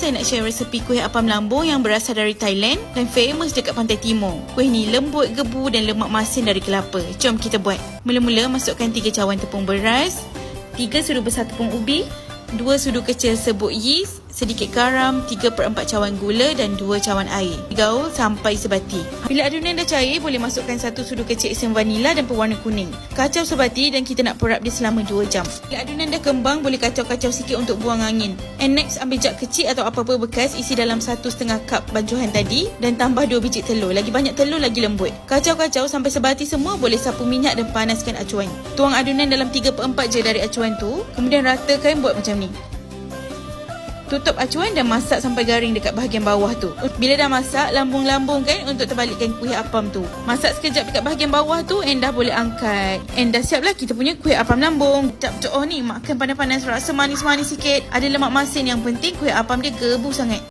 saya nak share resepi kuih apam lambung yang berasal dari Thailand dan famous dekat Pantai Timur. Kuih ni lembut, gebu dan lemak masin dari kelapa. Jom kita buat. Mula-mula masukkan 3 cawan tepung beras, 3 sudu besar tepung ubi, 2 sudu kecil serbuk yeast, sedikit garam, 3/4 cawan gula dan 2 cawan air. Gaul sampai sebati. Bila adunan dah cair, boleh masukkan 1 sudu kecil isen vanila dan pewarna kuning. Kacau sebati dan kita nak perap dia selama 2 jam. Bila adunan dah kembang, boleh kacau-kacau sikit untuk buang angin. And next, ambil jug kecil atau apa-apa bekas, isi dalam 1,5 cup bancuhan tadi dan tambah 2 biji telur. Lagi banyak telur, lagi lembut. Kacau-kacau sampai sebati semua, boleh sapu minyak dan panaskan acuan. Tuang adunan dalam 3/4 je dari acuan tu, kemudian ratakan buat macam ni. Tutup acuan dan masak sampai garing dekat bahagian bawah tu. Bila dah masak, lambung-lambungkan untuk terbalikkan kuih apam tu. Masak sekejap dekat bahagian bawah tu and dah boleh angkat. And dah siap lah kita punya kuih apam lambung. Makan panas-panas, rasa manis-manis sikit. Ada lemak masin, yang penting kuih apam dia gebu sangat.